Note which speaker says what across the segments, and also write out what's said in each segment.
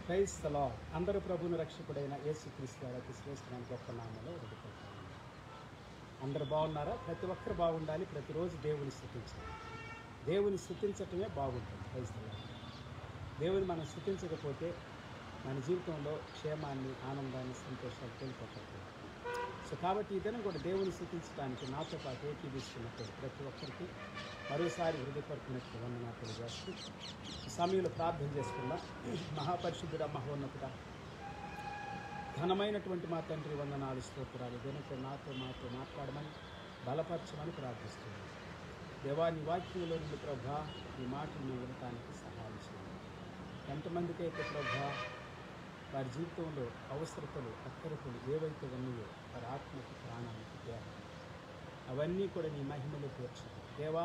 Speaker 1: Praise the lord. అందరూ ప్రభువుని రక్షకుడైన యేసుక్రీస్తు వారి అతి శ్రేష్టమైన గొప్ప నామములో హృదయపూర్వకంగా అందరూ బాగున్నారా? ప్రతి ఒక్కరు బాగుండాలి. ప్రతిరోజు దేవుని స్తుతించాలి. దేవుని స్తుతించటమే బాగుంటుంది. Praise the lord. దేవుని మనం స్తుతించకపోతే మన జీవితంలో క్షేమాన్ని, ఆనందాన్ని, సంతోషాలు కోల్పోతాం. సో కాబట్టి ఈ దినం కూడా దేవుని స్తుతించడానికి నాతో పాటు ఏకీభిస్తున్నప్పుడు ప్రతి ఒక్కరికి మరోసారి హృదయపూర్వక వందనాలు తెలియజేస్తూ ఈ సమయంలో ప్రార్థన చేసుకున్నా. మహాపరిశుద్ధుడ, మహోన్నతుడ, ఘనమైనటువంటి మా తండ్రి వందనాలు, స్తోత్రాలు. దినం కూడా నాతో మాట్లాడమని, బలపరచమని ప్రార్థిస్తున్నాను. దేవాని వాక్యంలో నుండి ప్రభా ఈ మాటలు వినటానికి సహాయం చేయండి. ఎంతమందికి అయితే ప్రభా వారి జీవితంలో అవసరతలు, అక్కరతలు ఏవైతే ఉన్నాయో వారి ఆత్మకి, ప్రాణానికి, దేహం అవన్నీ కూడా నీ మహిమలో తీర్చండి. దేవా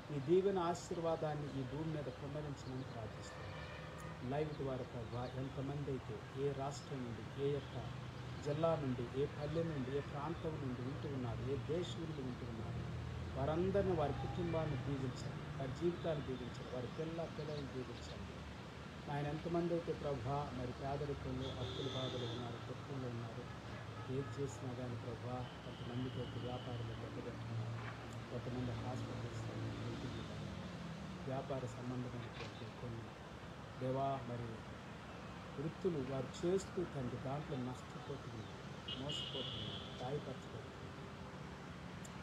Speaker 1: నీ దీవెన ఆశీర్వాదాన్ని ఈ భూమి మీద కుమ్మరించమని ప్రార్థిస్తున్నాను. లైవ్ ద్వారా ప్రభా ఎంతమంది అయితే ఏ రాష్ట్రం నుండి, ఏ యొక్క జిల్లా నుండి, ఏ పల్లె నుండి, ఏ ప్రాంతం నుండి వింటూ ఉన్నారు, ఏ దేశం నుండి వింటూ ఉన్నారు, వారందరినీ, వారి కుటుంబాన్ని దీవించండి, వారి జీవితాన్ని దీవించండి, వారి పిల్లల్ని దీవించండి. ఆయన ఎంతమంది అయితే ప్రభా మరి పేదరికంలో, అప్పుల బాధలు ఉన్నారు, దుఃఖంలో ఉన్నారు, ఏది చేసినా కానీ ప్రభా కొంతమందికి అయితే వ్యాపారంలో దెబ్బతింటున్నారు, కొంతమంది హాస్పిటల్స్ వ్యాపార సంబంధమైనటువంటి కొన్ని దేవా మరి వృత్తులు వారు చేస్తూ తండ్రి దాంట్లో నష్టపోతున్నారు, మోసపోతున్నారు, గాయపరచబడుతున్నారు.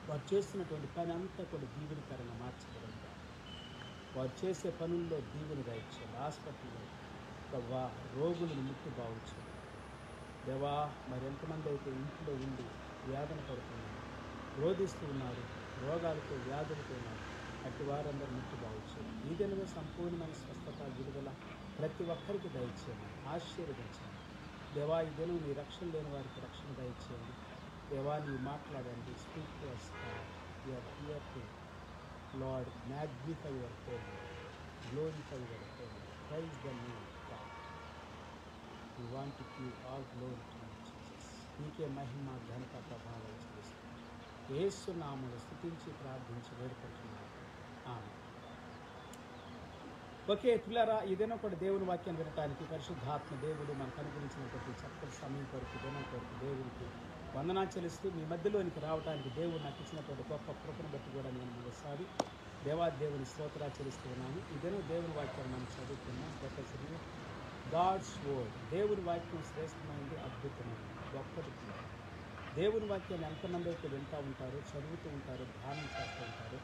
Speaker 1: వారు చేస్తున్నటువంటి పని అంతా కూడా దీవెనకరంగా మార్చబడింది. వారు చేసే పనుల్లో దీవెని దయచేయాలి. హాస్పిటల్లో ప్రభా రోగులను ముట్టి బాగుంచాలి. దేవా మరి ఎంతమంది అయితే ఇంట్లో ఉండి వ్యాధన పడుతున్నారు, రోధిస్తూ ఉన్నారు, రోగాలతో వ్యాధులతో ఉన్నారు, అట్టి వారందరూ ముట్టి బాగుంచాలి. ఈ దినమే సంపూర్ణమైన స్వస్థత, విడుదల ప్రతి ఒక్కరికి దయచేయండి, ఆశీర్వదించండి. దేవా ఈ దినం నీ రక్షణ లేని వారికి రక్షణ దయచేయండి. దేవా నీవు మాట్లాడండి. Speak to us God. We are here to Lord magnify your name, glorify your name, praise the name of God. We want to give all glory to you, Jesus. నీకే మహిమ, ఘనత, ప్రభావం చేస్తాం. యేసు నామములో స్తుతించి ప్రార్థించి వేడుకుంటున్నాను. ఆమేన్. ఓకే పిల్లరా, ఇదేనో కూడా దేవుని వాక్యాన్ని వినటానికి పరిశుద్ధాత్మ దేవుడు మనకు అనుగ్రహించినటువంటి చక్కటి సమయం కొరకు, దినం కొరకు దేవుడికి వందనాలు చెల్లిస్తూ మీ మధ్యలోనికి రావడానికి దేవుడు నాకు ఇచ్చినటువంటి గొప్ప కృపను బట్టి కూడా నేను మరోసారి దేవుని స్తోత్రాలు చెల్లిస్తూ ఉన్నాను. ఈ దినం దేవుని వాక్యాన్ని మనం చదువుకున్నాం. Professor God's word. దేవుని వాక్యం శ్రేష్టమైనది, అద్భుతమైనది, గొప్పది. దేవుని వాక్యాన్ని ఎంతమంది అయితే వింటూ ఉంటారో, చదువుతూ ఉంటారో, ధ్యానం చేస్తూ ఉంటారో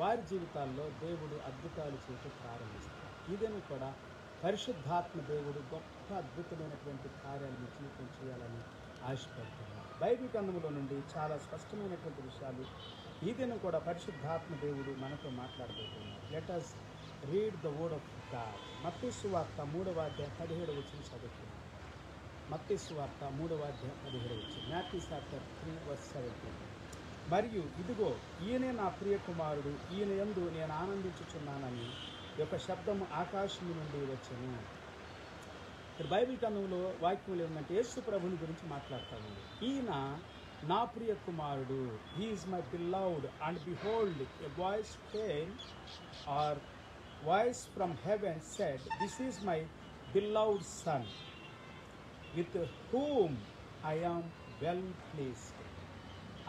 Speaker 1: వారి జీవితాల్లో దేవుడు అద్భుతాలు చేయటం ప్రారంభిస్తారు. ఇదేను కూడా పరిశుద్ధాత్మ దేవుడు గొప్ప అద్భుతమైనటువంటి కార్యాలు మీ జీవితం చేయాలని ఆశపడుతున్నారు. బైబిల్ గ్రంథంలో నుండి చాలా స్పష్టమైనటువంటి విషయాలు ఈ దినం కూడా పరిశుద్ధాత్మ దేవుడు మనతో మాట్లాడబోతున్నారు. Let us read the word of God. మత్తయి సువార్త 3వ అధ్యాయం 17వ వచనం చదువుతున్నాం. మత్తయి సువార్త 3వ అధ్యాయం 17వ వచనం. Matthew chapter 3:17. మరియు ఇదిగో ఈయనే నా ప్రియ కుమారుడు, ఈయన యందు నేను ఆనందించుచున్నానని యొక్క శబ్దము ఆకాశము నుండి వచ్చెను. ఇక్కడ బైబిల్ గ్రంథంలో వాక్యంలో ఏమంటే యేసు ప్రభుని గురించి మాట్లాడుతూ ఉంది. ఈయన నా ప్రియ కుమారుడు, he is my beloved, and behold a voice came or voice from heaven said, this is my beloved son with whom I am well pleased.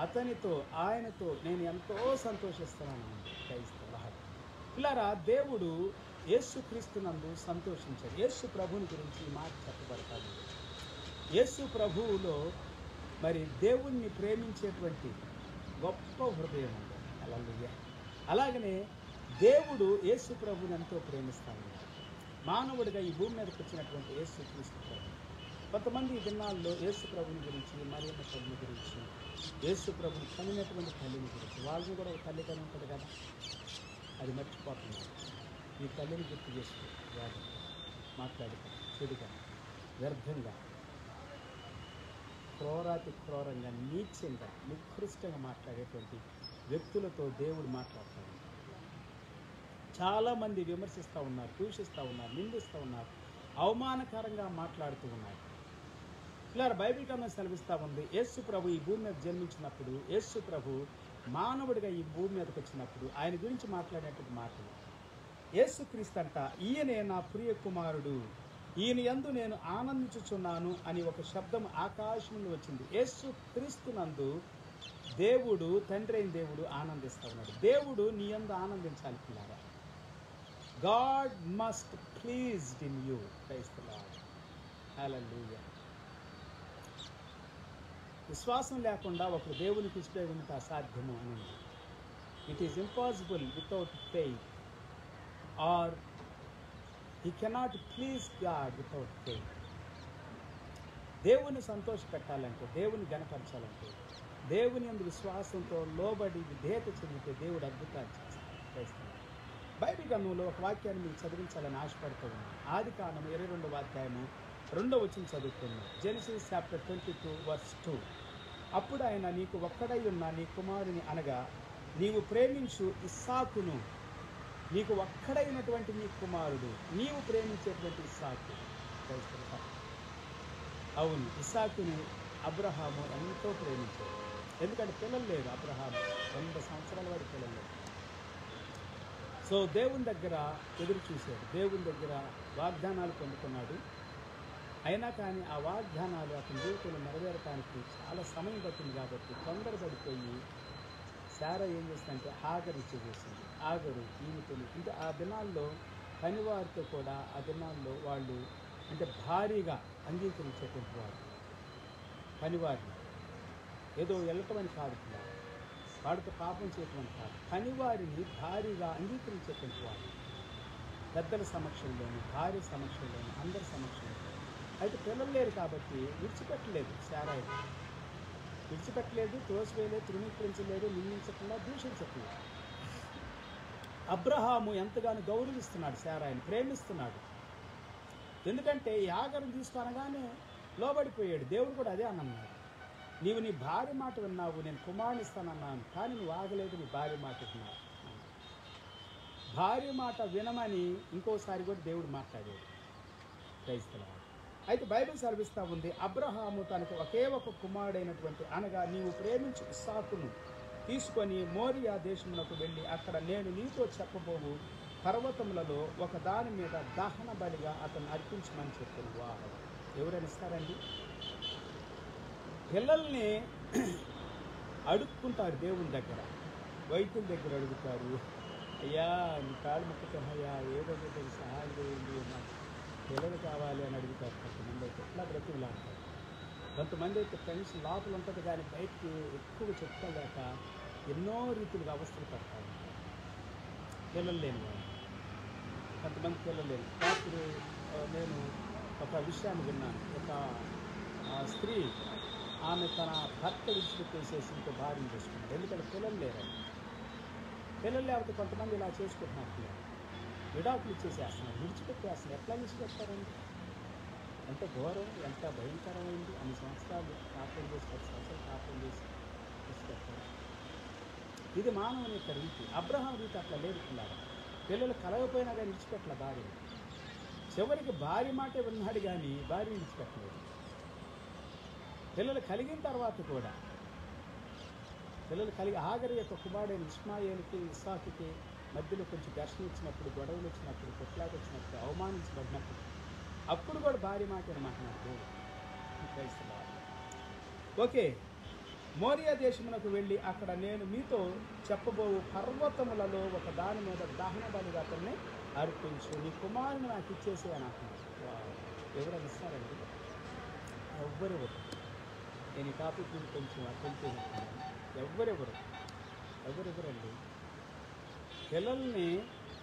Speaker 1: అతనితో, ఆయనతో నేను ఎంతో సంతోషిస్తున్నాను. పిల్లరా, దేవుడు యేసుక్రీస్తునందు సంతోషించాడు. యేసు ప్రభుని గురించి ఈ మాట చెప్పబడతాడు. యేసు ప్రభువులో మరి దేవుణ్ణి ప్రేమించేటువంటి గొప్ప హృదయం ఉంది. హల్లెలూయా. అలాగనే దేవుడు యేసు ప్రభుని ఎంతో ప్రేమిస్తాడు. మానవుడిగా ఈ భూమి మీదకి వచ్చినటువంటి యేసుక్రీస్తు ప్రభు. కొంతమంది ఈ దినాల్లో యేసు ప్రభుని గురించి, మరియమ్మ తల్లిని గురించి, యేసు ప్రభుని కనినటువంటి తల్లిని గురించి, వాళ్ళని కూడా ఒక తల్లి కని ఉంటుంది కదా, అది మర్చిపోతున్నారు. ఈ తల్లిని గుర్తు చేసుకో, మాట్లాడుతూ చెడుగా, వ్యర్థంగా, క్రూరంగా, నీచంగా, నికృష్టంగా మాట్లాడేటువంటి వ్యక్తులతో దేవుడు మాట్లాడుతాడు. చాలామంది విమర్శిస్తూ ఉన్నారు, దూషిస్తూ ఉన్నారు, నిందిస్తూ ఉన్నారు, అవమానకరంగా మాట్లాడుతూ ఉన్నారు. ఇలా బైబిల్ గ్రంథం సెలవిస్తూ ఉంది, యేసు ప్రభు ఈ భూమి మీద జన్మించినప్పుడు, యేసు ప్రభు మానవుడిగా ఈ భూమి మీదకి వచ్చినప్పుడు ఆయన గురించి మాట్లాడేటువంటి మాటలు. యేసుక్రీస్తు అంట, ఈయనే నా ప్రియ కుమారుడు, ఈయన యందు నేను ఆనందించుచున్నాను అని ఒక శబ్దం ఆకాశం నుండి వచ్చింది. యేసు క్రీస్తునందు దేవుడు, తండ్రి అయిన దేవుడు ఆనందిస్తూ ఉన్నాడు. దేవుడు నీ యందు ఆనందించాలి పిల్లారా. God must pleased in you. Praise the Lord. Hallelujah. విశ్వాసం లేకుండా ఒకరు దేవునికి ఇష్టమై ఉంటే అసాధ్యము అని. It is impossible without faith, or he cannot please God without faith. దేవుని సంతోష పెట్టాలంటే, దేవుని గణపరచాలంటే, దేవుని యందు విశ్వాసంతో లోబడి విధేయత చెందితే దేవుడు అద్భుతాలు చేస్తాడు. బైబిల్ గ్రంథంలో ఒక వాక్యాన్ని మీకు చదివించాలని ఆశపడుతూ ఉన్నాను. ఆదికాండము 22వ అధ్యాయము 2వ వచనం చదువుతున్నాం. Genesis chapter 22 verse 2. అప్పుడు ఆయన, నీకు ఒక్కడై ఉన్న నీ కుమారుని అనగా నీవు ప్రేమించు ఇస్సాకును, నీకు ఒక్కడైనటువంటి నీ కుమారుడు, నీవు ప్రేమించేటువంటి ఇస్సాకు. అవును, ఇస్సాకుని అబ్రహాము ఎంతో ప్రేమించాడు. ఎందుకంటే పిల్లలు లేరు. అబ్రహాము 100 సంవత్సరాల వాడి పిల్లలు లేరు. సో దేవుని దగ్గర ఎదురు చూశాడు, దేవుని దగ్గర వాగ్దానాలు పొందుకున్నాడు. అయినా కానీ ఆ వాగ్దానాలు అతని జీవితంలో నెరవేరటానికి చాలా సమయం పట్టింది. కాబట్టి తొందరపడిపోయి శారా ఏం చేస్తుందంటే ఆగరు ఇచ్చేసేసింది. ఆగరు ఈమెతో అంటే ఆ దినాల్లో పనివారితో కూడా ఆ దినాల్లో వాళ్ళు అంటే భారీగా అంగీకరించేటువంటి వారు. పనివారిని ఏదో వెళ్ళటం అని కాదు, వాడితో పాపం చేయటం అని కాదు, పనివారిని భారీగా అంగీకరించేటువంటి వారు. పెద్దల సమక్షంలోని, భార్య సమక్షంలోని, అందరి సమక్షంలో. అయితే పిల్లలు లేరు కాబట్టి విడిచిపెట్టలేదు. శారాయి విడిచిపెట్టలేదు, తోసివేయలేదు, తృణీకరించలేదు, నిందించకుండా దూషించట్లేదు. అబ్రహాము ఎంతగానో గౌరవిస్తున్నాడు, శారాయిని ప్రేమిస్తున్నాడు. ఎందుకంటే యాగరం తీసుకొనగానే లోబడిపోయాడు. దేవుడు కూడా అదే అన్నాడు, నీవు నీ భార్య మాట విన్నావు, నేను కుమారుని ఇస్తానన్నాను, కానీ నువ్వు ఆగలేదు, నీ భార్య మాట విన్నావు. భార్య మాట వినమని ఇంకోసారి కూడా దేవుడు మాట్లాడాడు. క్రైస్తవులు అయితే బైబిల్ సెలవిస్తూ ఉంది, అబ్రహాము తనకు ఒకే ఒక కుమారుడైనటువంటి అనగా నీవు ప్రేమించు ఇస్సాకును తీసుకొని మోరియా దేశమునకు వెళ్ళి అక్కడ నేను నీతో చెప్పబోవు పర్వతములలో ఒక దాని మీద దహన బలిగా అతను అర్పించమని చెప్పాను. వా, ఎవరైనా ఇస్తారండి? పిల్లల్ని అడుక్కుంటారు దేవుని దగ్గర, వైద్యుల దగ్గర అడుగుతారు. అయ్యా నీ కాళ్ళు మొక్కుతానయ్యా, ఏదో ఒకటి సహాయం చేయండి, నాకు పిల్లలు కావాలి అని అడుగుతారు. కొంతమంది అయితే ఎట్లా బ్రతుకులాంటారు. కొంతమంది అయితే ఫ్రెండ్స్ లోపల ఉంటుంది కానీ బయటికి ఎక్కువ చెప్పుకోలేక ఎన్నో రీతులుగా అవస్థలు పడతారు. పిల్లలు లేని వాళ్ళు, కొంతమంది పిల్లలు లేని. రాత్రి నేను ఒక విషయాన్ని విన్నాను. ఒక స్త్రీ ఆమె తన భర్త విడిచిపెట్టేసేసి ఇంకో భార్యను చేసుకున్నాడు. ఎందుకంటే పిల్లలు లేరండి. పిల్లలు లేకపోతే కొంతమంది ఇలా చేసుకుంటున్నారు. పిల్లలు విడాకులు ఇచ్చేసేస్తున్నారు, విడిచిపెట్టేస్తున్నారు. ఎట్లా విడిచిపెట్టారండి? ఎంత ఘోరం, ఎంత భయంకరమైంది. అన్ని సంవత్సరాలు కాపురం చేసి, 10 సంవత్సరాలు కాపురం చేసి విడిచిపెట్టారు. ఇది మానవుని యొక్క రీతి. అబ్రహాం రీతి అట్లా లేదు. పిల్లలు కలగపోయినా కానీ విడిచిపెట్టలే భార్య. చివరికి భార్య మాటే విన్నాడు కానీ భార్య విడిచిపెట్టలేదు. పిల్లలు కలిగిన తర్వాత కూడా పిల్లలు కలిగి ఆగరి యొక్క కుమారుడైన ఇష్మాయేలుకి ఇస్సాకుకి మధ్యలో కొంచెం ఘర్షణ వచ్చినప్పుడు, గొడవలు వచ్చినప్పుడు, కొట్లాట వచ్చినప్పుడు, అవమానించబడినప్పుడు అప్పుడు కూడా భార్య మాట మాట్లాడు. ఓకే, మోరియా దేశమునకు వెళ్ళి అక్కడ నేను మీతో చెప్పబోవు పర్వతములలో ఒక దాని మీద దహన బలిగా అతన్ని అర్పించు, నీ కుమారుని నాకు ఇచ్చేసే అని అంటున్నాడు. ఎవరైనా ఇస్తారండి? ఎవ్వరెవరు? నేను ఈ టాపిక్ గురించి కొంచెం అర్థం ఎవరెవరండి? పిల్లల్ని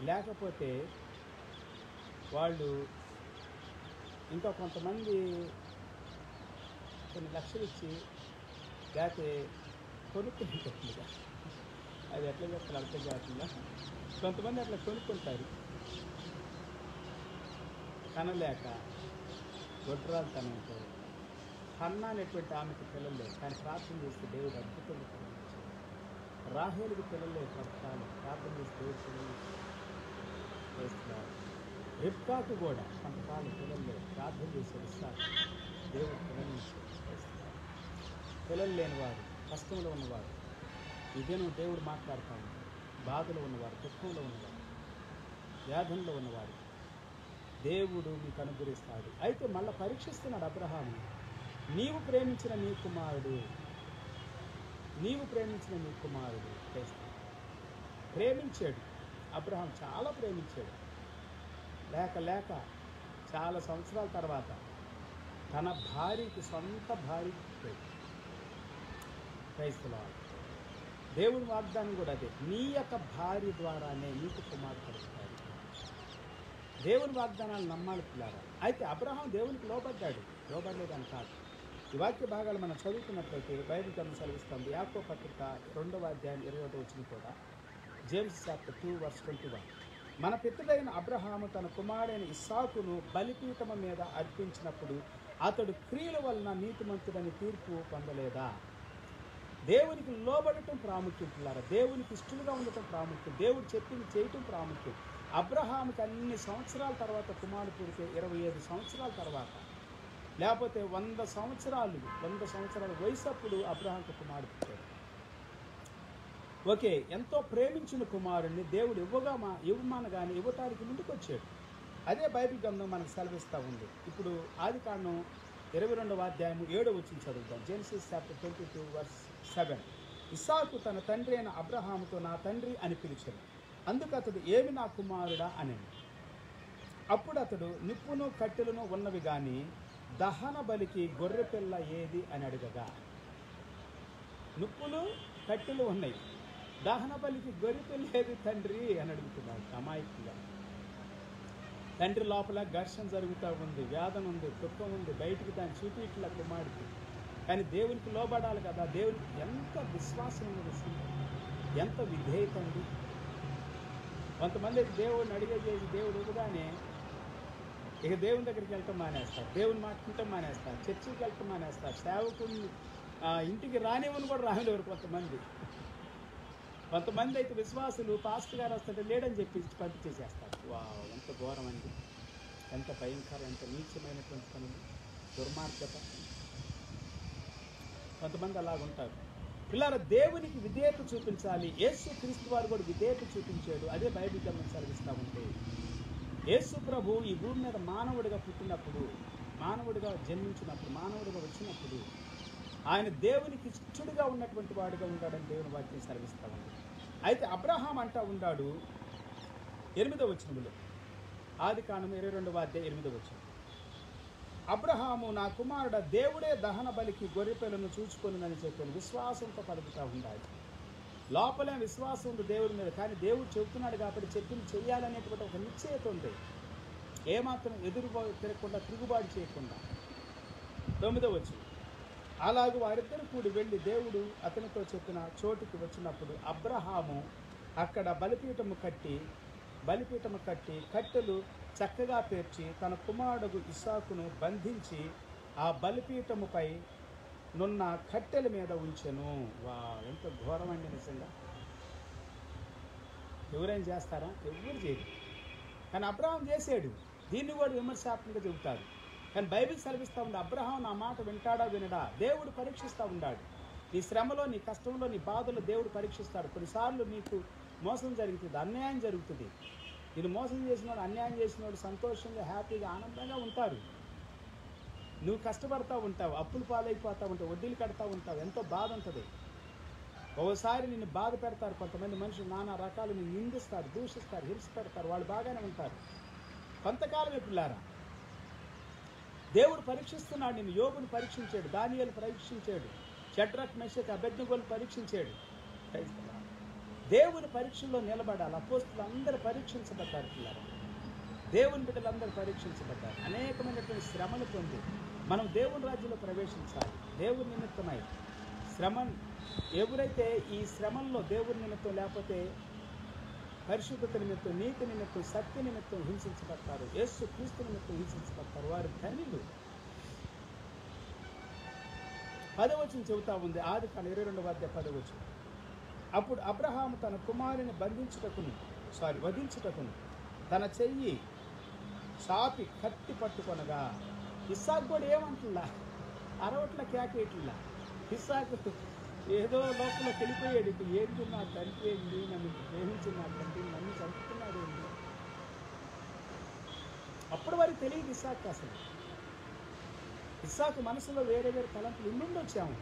Speaker 1: లేకపోతే వాళ్ళు ఇంకా కొంతమంది కొన్ని లక్షలు ఇచ్చి లేకపోతే కొనుక్కుంటారు. అది ఎట్లా చెప్తారు అర్థం కాకుండా కొంతమంది అట్లా కొనుక్కుంటారు. కనలేక గొడ్రాలతనంతో హన్నా అనేటువంటి ఆమెకు పిల్లలు లేవు, కానీ ప్రార్థన చేస్తే దేవుడు అద్భుతంగా పిల్లలు ఇచ్చాడు. రాహేలుకి పిల్లలు లేవు, ప్రార్థన చేస్తే దేవుడు పిల్లలు చేస్తున్నారు. రిబ్కాకు కూడా కొంతకాలం పిల్లలు లేవు, ప్రార్థన చేసే ఇస్తారు, దేవుడు పిల్లలు చేస్తున్నారు. పిల్లలు లేనివారు, కష్టంలో ఉన్నవారు, ఇదేనో దేవుడు మాట్లాడుతూ ఉంటాడు. బాధలో ఉన్నవారు, దుఃఖంలో ఉన్నవారు, వ్యాధుల్లో ఉన్నవారు దేవుడు మీకు అనుగ్రహిస్తాడు. అయితే మళ్ళీ పరీక్షిస్తున్నాడు అబ్రహాము. నీవు ప్రేమించిన నీ కుమారుడు ప్రేమించాడు. అబ్రహాం చాలా ప్రేమించాడు. లేక చాలా సంవత్సరాల తర్వాత తన సొంత భార్యకి క్రైస్తవాడు. దేవుని వాగ్దానం కూడా అదే, నీ యొక్క భార్య ద్వారానే నీకు కుమారుడు కలుగుతాడు. దేవుని వాగ్దానాలు నమ్మాలి పిల్లారా. అయితే అబ్రహాం దేవునికి లోబడలేదని కాదు. ఈ వాక్య భాగాలు మనం చదువుకున్నట్లయితే బైబిల్ గ్రంథం సెలవిస్తుంది. యాకోబు పత్రిక 2వ అధ్యాయం 21వ వచనం కూడా, జేమ్స్ చాప్టర్ 2:21, మన పితృడైన అబ్రహాము తన కుమారుడైన ఇస్సాకును బలిపీఠము మీద అర్పించినప్పుడు అతడు క్రియల వలన నీతిమంతుడని తీర్పు పొందలేదా? దేవునికి లోబడటం ప్రాముఖ్యం పిల్లారా. దేవునికి ఇష్టలుగా ఉండటం ప్రాముఖ్యం. దేవుడు చెప్పింది చేయటం ప్రాముఖ్యం. అబ్రహాముకి అన్ని సంవత్సరాల తర్వాత కుమారుడు పుడితే 25 సంవత్సరాల తర్వాత, లేకపోతే 100 సంవత్సరాల వయసు అప్పుడు అబ్రహాంకు కుమారుడు పుట్టాడు. ఓకే, ఎంతో ప్రేమించిన కుమారుడిని దేవుడు ఇవ్వమనగానే ఇవ్వటానికి ముందుకు వచ్చాడు. అదే బైబిల్ గ్రంథం మనకు సెలవిస్తూ ఉంది. ఇప్పుడు ఆదికాండం 22వ అధ్యాయం 7వ వచనం చదువుతాం. జెనసిస్ చాప్టర్ 22:7, ఇస్సాకు తన తండ్రి అయిన అబ్రహాముతో నా తండ్రి అని పిలిచాడు. అందుకు అతడు ఏమి నా కుమారుడా అని. అప్పుడు అతడు నిప్పును కట్టెలను ఉన్నవి కానీ దహన బలికి గొర్రెపిల్ల ఏది అని అడగగా, నిప్పులు కట్టెలు ఉన్నాయి, దహన బలికి గొర్రెపిల్ల ఏది తండ్రి అని అడుగుతున్నాడు అమాయకుగా. తండ్రి లోపల ఘర్షణ జరుగుతూ ఉంది, వేదన ఉంది, దుఃఖం ఉంది, బయటికి దాన్ని చూపిట్ల కుమారుడికి. కానీ దేవునికి లోబడాలి కదా. దేవునికి ఎంత విశ్వాసం ఉంది, ఎంత విధేయత ఉంది. కొంతమంది దేవుడిని అడిగేది దేవుడు ఇవ్వగానే ఇక దేవుని దగ్గరికి వెళ్ళటం మానేస్తారు, దేవుని మాట్లాడటం మానేస్తారు, చర్చికి వెళ్ళటం మానేస్తారు, సేవకుని ఇంటికి రానివ్వని కూడా రానివ్వరు కొంతమంది అయితే విశ్వాసులు పాస్టర్ గారు వస్తుంటే లేడని చెప్పి పంపించేసేస్తారు. ఎంత ఘోరం అండి, ఎంత భయంకరం, ఎంత నీచమైనటువంటి పని, దుర్మార్గత. కొంతమంది అలాగుంటారు. పిల్లల దేవునికి విధేయత చూపించాలి. యేసు క్రీస్తు వారు కూడా విధేయత చూపించాడు. అదే బైబిల్ గ్రంథం సెలవిస్తూ ఉంటే, యేసు ప్రభు ఈ భూమి మీద మానవుడిగా పుట్టినప్పుడు, మానవుడిగా జన్మించినప్పుడు, మానవుడిగా వచ్చినప్పుడు ఆయన దేవునికి ఇష్టడుగా ఉన్నటువంటి వాడిగా ఉంటాడని దేవుని వాక్యం సెలవిస్తూ ఉంది. అయితే అబ్రహాం అంటా ఉన్నాడు 8వ వచనంలో, ఆదికాండం 22వ అధ్యాయం 8వ వచనం, అబ్రహాము నా కుమారుడ దేవుడే దహన బలికి గొర్రెపిల్లను చూచుకొనునని చెప్పాను. విశ్వాసంతో పలుకుతూ ఉండాలి. లోపలే విశ్వాసం ఉంది దేవుడి మీద, కానీ దేవుడు చెబుతున్నాడు కాబట్టి చెప్పింది చెయ్యాలనేటువంటి ఒక నిశ్చయత ఉంది. ఏమాత్రం తిరగకుండా, తిరుగుబాటు చేయకుండా. 9వ వచనం, అలాగూ వారిద్దరు కూడి వెళ్ళి దేవుడు అతనితో చెప్పిన చోటుకి వచ్చినప్పుడు అబ్రహాము అక్కడ బలిపీఠము కట్టి కట్టెలు చక్కగా పేర్చి తన కుమారుడు ఇస్సాకును బంధించి ఆ బలిపీఠముపై నున్న కట్టెల మీద ఉంచెను. ఎంత ఘోరమండి నిజంగా. ఎవరైనా చేస్తారా? ఎవరు చేయరు. కానీ అబ్రహాం చేశాడు. దీన్ని కూడా విమర్శాత్మకంగా చెబుతారు. కానీ బైబిల్ సెలవిస్తూ ఉంది, అబ్రహాం నా మాట వింటాడా వినడా దేవుడు పరీక్షిస్తూ ఉన్నాడు. నీ శ్రమలో, నీ కష్టంలో, నీ బాధలో దేవుడు పరీక్షిస్తాడు. కొన్నిసార్లు నీకు మోసం జరుగుతుంది, అన్యాయం జరుగుతుంది. నేను మోసం చేసినవాడు, అన్యాయం చేసినవాడు సంతోషంగా, హ్యాపీగా, ఆనందంగా ఉంటారు. నువ్వు కష్టపడతా ఉంటావు, అప్పులు పాలైపోతూ ఉంటావు, వడ్డీలు కడతా ఉంటావు, ఎంతో బాధ ఉంటుంది. ఒకసారి నిన్ను బాధ పెడతారు కొంతమంది మనుషులు, నానా రకాలు నిన్ను నిందిస్తారు, దూషిస్తారు, హింస పెడతారు. వాళ్ళు బాగానే ఉంటారు కొంతకాలమే పిల్లారా. దేవుడు పరీక్షిస్తున్నాడు నిన్ను. యోబుని పరీక్షించాడు, దానియేలు పరీక్షించాడు, షడ్రక్ మెషక్ అబేద్నెగోను పరీక్షించాడు. దేవుని పరీక్షల్లో నిలబడాలి. అపోస్తులు అందరూ పరీక్షించబడ్డారు పిల్లలు. దేవుని బిడ్డలందరూ పరీక్షించబడ్డారు. అనేకమైనటువంటి శ్రమలు పొంది మనం దేవుని రాజ్యంలో ప్రవేశించాలి. దేవుని నిమిత్తమై శ్రమ, ఎవరైతే ఈ శ్రమంలో దేవుని నిమిత్తం, లేకపోతే పరిశుద్ధత నిమిత్తం, నీతి నిమిత్తం, సత్య నిమిత్తం హింసించబడతారు, యేసు క్రీస్తు నిమిత్తం హింసించబడతారు, వారు ధన్యులు. 10వ వచనం చెబుతా ఉంది, ఆదికాండం 22వ అధ్యాయం 10వ వచనం, అప్పుడు అబ్రహాము తన కుమారుని వధించుటకును తన చెయ్యి చాపి కత్తి పట్టుకొనగా, ఇస్సాకు కూడా ఏమంటున్నా అరవట్ల కేకేట్లా. ఇస్సాకు ఏదో లోపల వెళ్ళిపోయాడు. ఇప్పుడు ఏంటి నా తండ్రి ఏంటి, నన్ను ప్రేమించిన నా తండ్రి నన్ను చంపుతున్నాడు ఏంటి. అప్పటి అని తెలియదు ఇస్సాకు అసలు. ఇస్సాకు మనసులో వేరే వేరే తలంపులు ఉండుండొచ్చాము.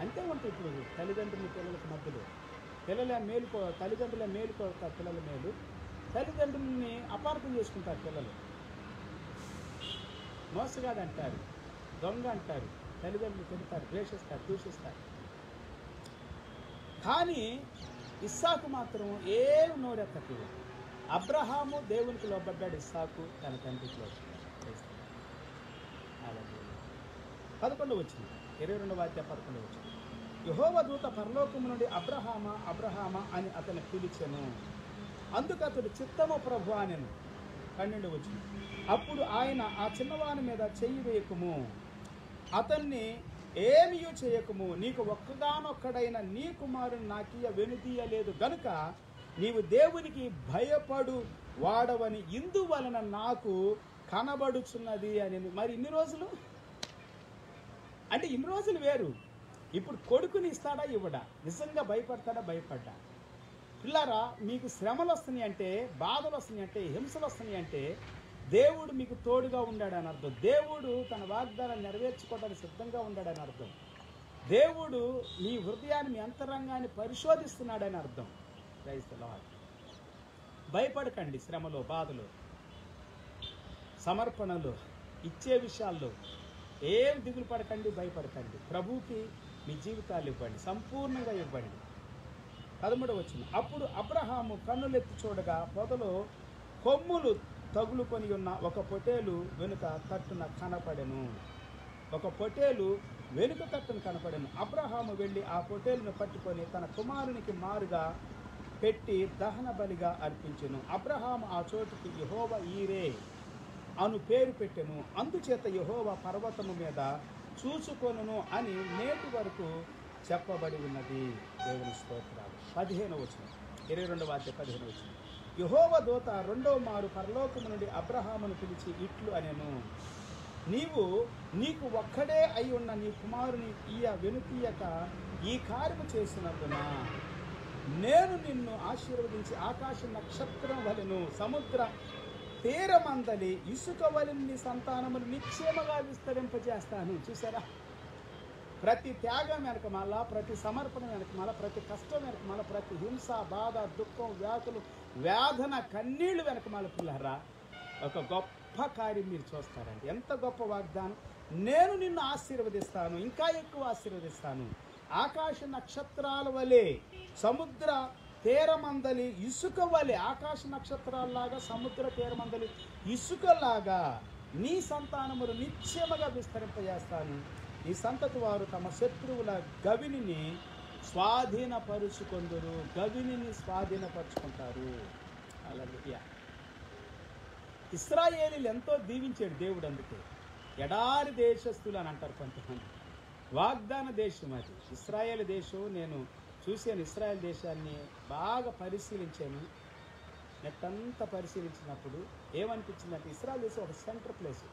Speaker 1: అంతే ఉంటాయి ఇప్పుడు తల్లిదండ్రులు పిల్లలకు మధ్యలో. తల్లిదండ్రులే మేలు కోరుతారు పిల్లల మేలు, తల్లిదండ్రులని అపార్థం చేసుకుంటారు పిల్లలు. మోసగాడు అంటారు, దొంగ అంటారు, తల్లిదండ్రులు తిడతారు, ద్వేషిస్తారు, దూషిస్తారు. కానీ ఇస్సాకు మాత్రం ఏం నోరెత్తట్లేదు. అబ్రహాము దేవునికి లోబడ్డాడు, ఇస్సాకు తన తండ్రికి లోబడ్డాడు. 11వ వచనం, 22వ అధ్యాయం 11వ వచనం. యెహోవా దూత పరలోకము నుండి అబ్రహామా అబ్రహామా అని అతన్ని పిలిచెను. అందుకు అతడు చిత్తము ప్రభు అనెను. 12వ వచనం. అప్పుడు ఆయన ఆ చిన్నవాని మీద చెయ్యి వేయకుము, అతన్ని ఏమీ చేయకుము, నీకు ఒక్కగానొక్కడైన నీ కుమారుని నాకియ వెనుదీయలేదు గనుక నీవు దేవునికి భయపడు వాడవని ఇందువలన నాకు కనబడుచున్నది అని. మరి ఇన్ని రోజులు అంటే ఇన్ని రోజులు వేరు. ఇప్పుడు కొడుకుని ఇస్తాడా ఇవ్వడా? నిజంగా భయపడతాడా? భయపడ్డా? పిల్లారా, మీకు శ్రమలు వస్తున్నాయి అంటే, బాధలు వస్తున్నాయి అంటే, హింసలు వస్తున్నాయి అంటే దేవుడు మీకు తోడుగా ఉన్నాడని అర్థం. దేవుడు తన వాగ్దానాన్ని నెరవేర్చుకోవడానికి సిద్ధంగా ఉన్నాడని అర్థం. దేవుడు మీ హృదయాన్ని, మీ అంతరంగాన్ని పరిశోధిస్తున్నాడని అర్థం. Praise the lord. భయపడకండి. శ్రమలో, బాధలు, సమర్పణలు, ఇచ్చే విషయాల్లో ఏం దిగులు పడకండి, భయపడకండి. ప్రభువుకి మీ జీవితాలు ఇవ్వండి, సంపూర్ణంగా ఇవ్వండి. 13వ వచనం. అప్పుడు అబ్రహాము కన్నులెత్తి చూడగా పొదలో కొమ్ములు తగులుకొని ఉన్న ఒక పొటేలు వెనుక తట్టున కనపడెను. ఒక పొటేలు వెనుక తట్టును కనపడెను. అబ్రహాము వెళ్ళి ఆ పొటేలును పట్టుకొని తన కుమారునికి మారుగా పెట్టి దహన బలిగా అర్పించెను. అబ్రహాము ఆ చోటుకి యెహోవా ఈరే అను పేరు పెట్టెను. అందుచేత యెహోవా పర్వతము మీద చూసుకొనును అని నేటి వరకు చెప్పబడి ఉన్నది. దేవుని స్తోత్రాలు. 15వ వచనం, 22వ అధ్యాయం 15వ వచనం. యెహోవా దూత రెండవ మారు పరలోకము నుండి అబ్రహామును పిలిచి ఇట్లు అనెను, నీకు ఒక్కడే అయి ఉన్న నీ కుమారుని వెనుతీయక ఈ కార్యము చేసినందున నేను నిన్ను ఆశీర్వదించి ఆకాశ నక్షత్రం వలెను సముద్ర తీరమందలి ఇసుక వలెను నీ సంతానమును నిశ్చయముగా విస్తరింపజేస్తాను. చూసారా? ప్రతి త్యాగం వెనకమాల, ప్రతి సమర్పణ వెనకమాల, ప్రతి కష్టం వెనకమాల, ప్రతి హింస, బాధ, దుఃఖం, వ్యాధులు, వేదన, కన్నీళ్లు వెనకమాల పిల్లరా ఒక గొప్ప కార్యం మీరు చూస్తారండి. ఎంత గొప్ప వాగ్దానం! నేను నిన్ను ఆశీర్వదిస్తాను, ఇంకా ఎక్కువ ఆశీర్వదిస్తాను. ఆకాశ నక్షత్రాల వలె సముద్ర తీరమందలి ఇసుక వలె, ఆకాశ నక్షత్రాల్లాగా సముద్ర తీరమందలి ఇసుకలాగా నీ సంతానములు నిశ్చయముగా విస్తరింపజేస్తాను. ఈ సంతతి వారు తమ శత్రువుల గవిని స్వాధీనపరుచుకొందురు. గవిని స్వాధీనపరుచుకుంటారు. హల్లెలూయా. ఇశ్రాయేలీలు ఎంతో దీవించాడు దేవుడు. అందుకే ఎడారి దేశస్తులు అని అంటారు కొంతమంది. వాగ్దాన దేశం అది ఇశ్రాయేల్ దేశం. నేను చూశాను, ఇశ్రాయేల్ దేశాన్ని బాగా పరిశీలించాను. నెట్టంతా పరిశీలించినప్పుడు ఏమనిపించిందంటే, ఇశ్రాయేల్ దేశం ఒక సెంటర్ ప్లేస్.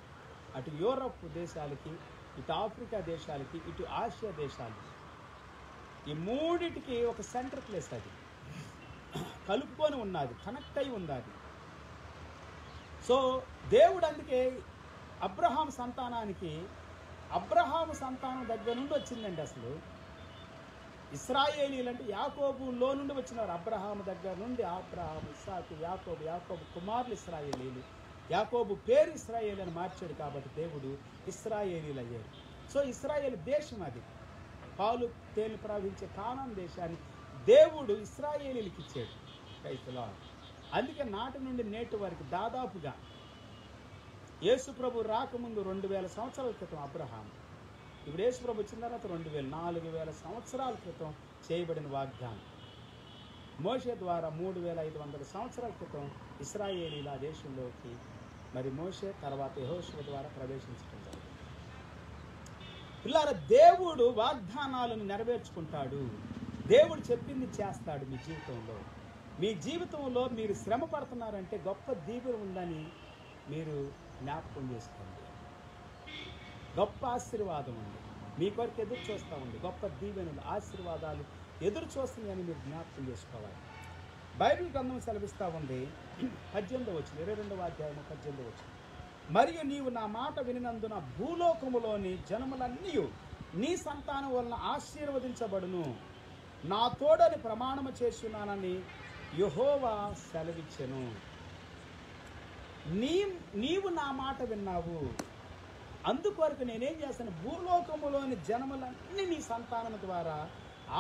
Speaker 1: అటు యూరప్ దేశాలకి, ఇటు ఆఫ్రికా దేశాలకి, ఇటు ఆసియా దేశాలు, ఈ మూడిటికి ఒక సెంటర్ ప్లేస్. అది కలుపుకొని ఉన్నది, కనెక్ట్ అయి ఉన్నది. సో దేవుడు అందుకే అబ్రహాము సంతానం దగ్గర నుండి వచ్చిందండి. అసలు ఇశ్రాయేలీలు అంటే యాకోబులో నుండి వచ్చినారు. అబ్రహాము దగ్గర నుండి అబ్రహాము, ఇస్సాకు, యాకోబు కుమారులు ఇశ్రాయేలీలు. యాకోబు పేరు ఇశ్రాయేలు అని మార్చాడు కాబట్టి దేవుడు ఇశ్రాయేలీలు అయ్యారు. సో ఇశ్రాయేల్ దేశం అది. పాలు తేనెలు ప్రవహించే కానాను దేశాన్ని దేవుడు ఇశ్రాయేలీలకు ఇచ్చాడు. రైతులా అందుకే నాటి నుండి నేటి వరకు దాదాపుగా యేసు ప్రభు రాకముందు 2000 సంవత్సరాల క్రితం అబ్రహాం, ఇప్పుడు యేసు ప్రభు వచ్చిన తర్వాత 4000 సంవత్సరాల క్రితం చేయబడిన వాగ్దానం. మోషే ద్వారా 3500 సంవత్సరాల క్రితం ఇశ్రాయేలీల దేశంలోకి మరి మోషే తర్వాత యెహోషువ ద్వారా ప్రవేశించడం జరిగింది. పిల్లారా, దేవుడు వాగ్దానాలను నెరవేర్చుకుంటాడు. దేవుడు చెప్పింది చేస్తాడు. మీ జీవితంలో మీరు శ్రమ పడుతున్నారంటే గొప్ప దీవెన ఉందని మీరు జ్ఞాపకం చేసుకోండి. గొప్ప ఆశీర్వాదం ఉంది. మీ కొరకు ఎదురు చూస్తూ ఉంది. గొప్ప దీవెనలు, ఆశీర్వాదాలు ఎదురు చూస్తున్నాయని మీరు జ్ఞాపకం చేసుకోవాలి. బైబిల్ గ్రంథం సెలవిస్తూ ఉంది. 18వ వచనం, 22వ అధ్యాయం 18వ వచనం. మరియు నీవు నా మాట వినినందున భూలోకములోని జనములన్నీ నీ సంతానం వలన ఆశీర్వదించబడును. నా తోడని ప్రమాణము చేస్తున్నానని యెహోవా సెలవిచ్చెను. నీవు నా మాట విన్నావు, అందుకొరకు నేనేం చేస్తాను, భూలోకములోని జనములన్నీ నీ సంతానం ద్వారా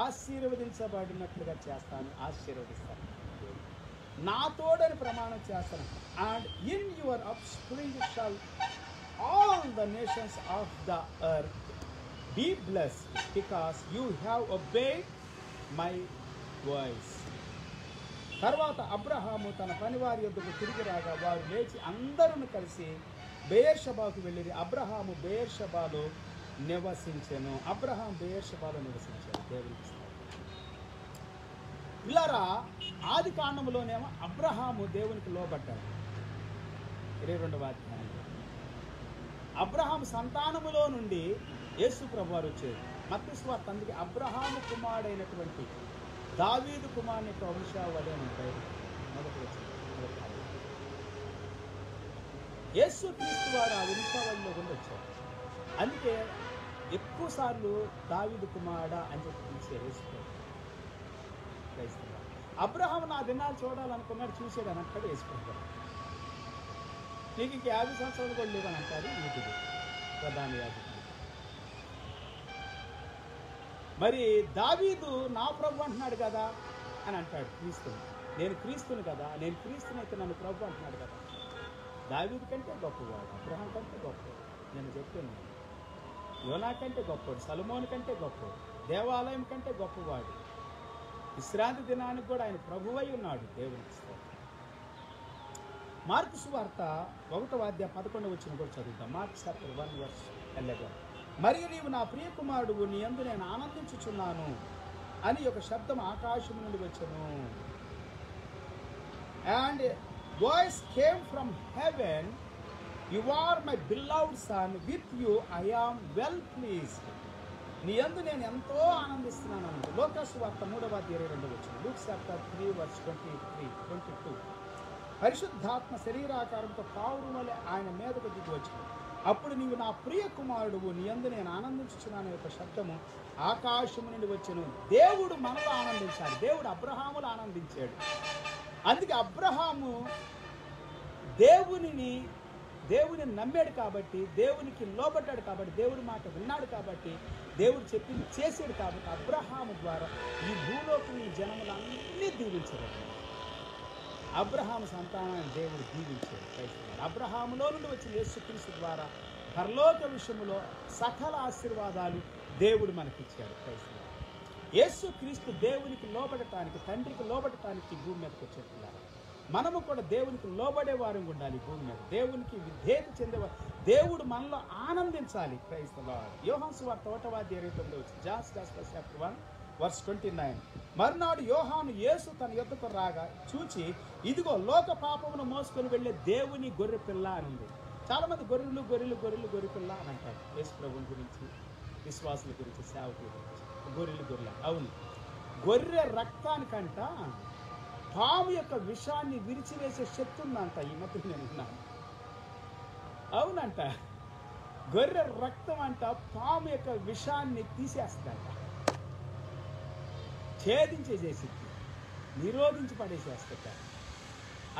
Speaker 1: ఆశీర్వదించబడినట్లుగా చేస్తాను, ఆశీర్వదిస్తాను. నా తోడని ప్రమాణం చేస్తాను. And in your offspring shall all the nations of the earth be blessed because you have obeyed my voice. తర్వాత అబ్రహాము తన పనివారి యొద్దకు తిరిగి రాగా వారు లేచి అందరూ కలిసి బెయేర్షెబాకు వెళ్ళిరి. అబ్రహాము బెయేర్షెబాలో నివసించెను. అబ్రహాం బెయేర్షెబాలో నివసించాడు. దేవునికి పిల్లరా, ఆది కాండములోనేమో అబ్రహాము దేవునికి లోబడ్డాడు. 22వ అధ్యాయంలో అబ్రహాం సంతానములో నుండి యేసు ప్రభువారు వచ్చారు. మత్తయి సువార్త అందుకే అబ్రహాము కుమారుడైనటువంటి దావీదు కుమారుని యొక్క వంశావళి అని ఉంటాయి. మొదటి యేసు క్రీస్తు వారు ఆ వంశావళిలో గుండా వచ్చారు. అందుకే ఎక్కువ సార్లు దావీదు కుమారుడా అని చెప్పి పిలిచారు యేసు ప్రభు. అబ్రహాం నా దినాలు చూడాలనుకున్నాడు, చూసాడు అని అంటాడు యేసు ప్రభు. నీకు ఇంక 50 సంవత్సరాలు కూడా లేదని అంటారు యూదుడు, ప్రధాన యాజకుడు. మరి దావీదు నా ప్రభు అంటున్నాడు కదా అని అంటాడు క్రీస్తుని. నేను క్రీస్తుని కదా, నేను క్రీస్తుని అయితే నన్ను ప్రభు అంటున్నాడు కదా. దావీదు కంటే గొప్పవాడు, అబ్రహాం కంటే గొప్పవాడు. నేను చెప్పాను, యోనా కంటే గొప్పవాడు, సొలొమోను కంటే గొప్పవాడు, దేవాలయం కంటే గొప్పవాడు. విశ్రాంతి దినానికి కూడా ఆయన ప్రభువై ఉన్నాడు. దేవునికి మార్కు సువార్త 1వ అధ్యాయం 11వ వచనం కూడా చదువుతాం. Mark chapter 1:11. మరియు నీవు నా ప్రియ కుమారుడు, నీ యందు నేను ఆనందించుచున్నాను అని ఒక శబ్దం ఆకాశం నుండి వచ్చెను. And voice came from heaven, you are my beloved son, with you I am well pleased. నీ యందు నేను ఎంతో ఆనందిస్తున్నాను అన్నది. లూకాసు వార్త 3వ అధ్యాయం 22వ వచనం. Luke chapter 3:23-22. పరిశుద్ధాత్మ శరీరాకారంతో పావురం వలె ఆయన మీదకు దిగి వచ్చింది. అప్పుడు నీవు నా ప్రియ కుమారుడు, నీ యందు నేను ఆనందించుచున్నాను యొక్క శబ్దము ఆకాశము నుండి వచ్చెను. దేవుడు మనలో ఆనందించాడు. దేవుడు అబ్రహాములో ఆనందించాడు. అందుకే అబ్రహాము దేవుని నమ్మాడు కాబట్టి, దేవునికి లోబడ్డాడు కాబట్టి, దేవుడి మాట విన్నాడు కాబట్టి, దేవుడు చెప్పింది చేసాడు కాబట్టి అబ్రహాము ద్వారా ఈ భూలోకం ఈ జనములన్నీ దీవించబడ్డాడు. అబ్రహాము సంతానాన్ని దేవుడు దీవించాడు. అబ్రహాములో నుండి వచ్చిన యేసుక్రీస్తు ద్వారా పరలోక విషయంలో సకల ఆశీర్వాదాలు దేవుడు మనకిచ్చాడు. యేసుక్రీస్తు దేవునికి లోబడటానికి, తండ్రికి లోబడటానికి భూమి మీదకి వచ్చేట్టున్నారు. మనము కూడా దేవునికి లోబడే వారం ఉండాలి. భూమి మీద దేవునికి విధేయత చెందేవారు. దేవుడు మనలో ఆనందించాలి. Praise the Lord. యోహాను సువార్త 1వ అధ్యాయం 29 వచ్చింది. John Gospel chapter 1:29. మర్నాడు యోహాను యేసు తన యొద్దకు రాగా చూచి, ఇదిగో లోక పాపమును మోసుకొని వెళ్ళే దేవుని గొర్రె పిల్ల అని ఉంది. చాలా మంది గొర్రెలు పిల్ల అని అంటారు. యేసు ప్రభువుని గురించి, విశ్వాసుల గురించి, సేవకుల గురించి. గొర్రెలు అవును. గొర్రె రక్తానికంట పాము యొక్క విషాన్ని విరిచివేసే శక్తి ఉందంట. ఈ మధ్య నేను విన్నాను. అవునంట, గొర్రె రక్తం అంట పాము యొక్క విషాన్ని తీసేస్తుందంట, ఛేదించేసేసిద్ది, నిరోధించి పడేసేస్తుంట.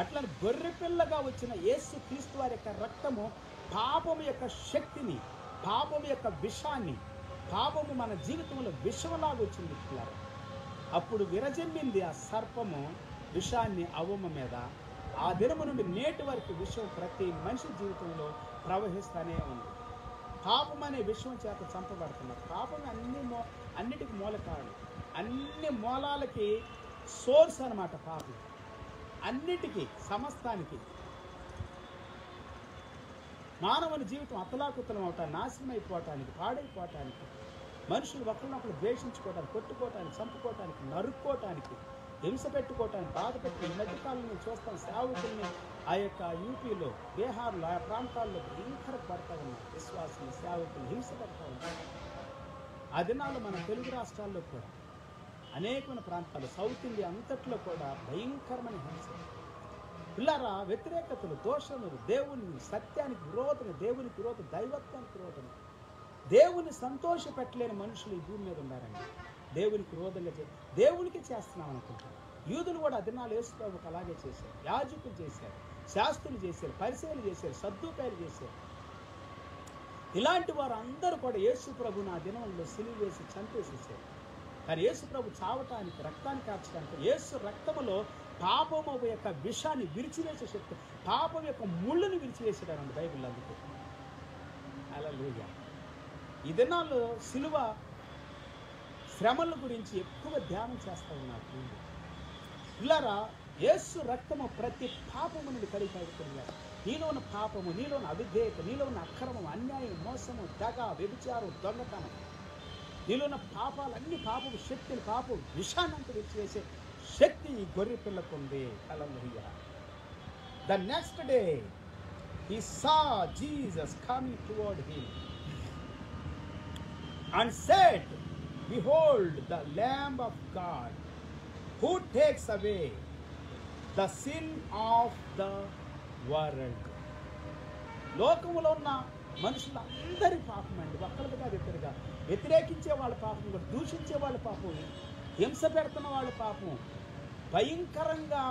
Speaker 1: అట్లా గొర్రె పిల్లగా వచ్చిన యేసు క్రీస్తు వారి యొక్క రక్తము పాపము యొక్క శక్తిని, పాపము యొక్క విషాన్ని, పాపము మన జీవితంలో విషంలాగా వచ్చింది. అప్పుడు విరజమ్మింది ఆ సర్పము విషాన్ని అవ్వమ్మ మీద. ఆ దినము నుండి నేటి వరకు విషం ప్రతి మనిషి జీవితంలో ప్రవహిస్తూనే ఉంది. పాపం అనే విషయం చేత చంపబడుతున్నారు. పాపం అన్నిటికి మూల కారణం, అన్ని మూలాలకి సోర్స్ అన్నమాట పాపం. అన్నిటికీ, సమస్తానికి. మానవుని జీవితం అతలాకుతలం అవటానికి, నాశనం అయిపోవటానికి, పాడైపోవటానికి, మనుషులు ఒకరినొకరు ద్వేషించుకోవటానికి, కొట్టుకోవటానికి, చంపుకోవటానికి, నరుక్కోవటానికి, హింస పెట్టుకోవటానికి, బాధ పెట్టి ఈ మధ్యకాలం నేను చూస్తాను. సేవకుల్ని ఆ యొక్క యూపీలో, బీహార్లో, ఆ ప్రాంతాల్లో భయంకర పడతా ఉన్నారు. విశ్వాసులు, సేవకులు హింస పెడతా ఉన్నారు. ఆ దినాల్లో మన తెలుగు రాష్ట్రాల్లో కూడా, అనేకమైన ప్రాంతాలు, సౌత్ ఇండియా అంతట్లో కూడా భయంకరమైన హింస. పిల్లరా, వ్యతిరేకతలు, దోషములు, దేవుని సత్యానికి విరోధం, దేవునికి విరోధం, దైవత్వానికి విరోధం, దేవుని సంతోష పెట్టలేని మనుషులు ఈ భూమి మీద ఉన్నారండి. దేవునికి విరోధంగా దేవునికి చేస్తున్నాం అనుకుంటాం. యూదులు కూడా అదినాలు యేసుప్రభుకు అలాగే చేశారు. యాజకులు చేశారు, శాస్త్రులు చేశారు, పరిసయ్యులు చేశారు, సద్దూకాయలు చేశారు. ఇలాంటి వారు అందరూ కూడా యేసు ప్రభుని ఆ దినంలో సిలువ వేసి చంపేసేసారు. కానీ యేసు ప్రభు చావటానికి, రక్తాన్ని కార్చడానికి, యేసు రక్తములో పాపము యొక్క విషాన్ని విరిచివేసే శక్తి, పాపం యొక్క ముళ్ళుని విరిచివేసాడండి బైబిల్. అందుకే హల్లెలూయా. ఈ దినాల్లో సిలువ శ్రమల గురించి ఎక్కువ ధ్యానం చేస్తూ ఉన్నారు. పిల్లరా, యేసు రక్తము ప్రతి పాపము నుండి కడిగిపోతున్నారు. నీలో ఉన్న పాపము, నీలో ఉన్న అవిధేయత, నీలో ఉన్న అక్రమం, అన్యాయం, మోసము, దగ, వ్యభిచారం, దొంగతనం, నీలో ఉన్న పాపాలన్నీ, పాపపు శక్తిని, పాపం విషాన్నంతా విరిచివేసే శక్తి ఈ గొర్రె పిల్లకు ఉంది. హల్లెలూయా. The next day he saw Jesus coming toward him and said, behold the Lamb of God who takes away the sin of the world. లోకములో ఉన్న మనుషులందరి పాపం అండి, ఒక్కరిగా ఇద్దరుగా. వ్యతిరేకించే వాళ్ళ పాపం, కూడా దూషించే వాళ్ళ పాపం, హింస పెడుతున్న వాళ్ళ పాపం, భయంకరంగా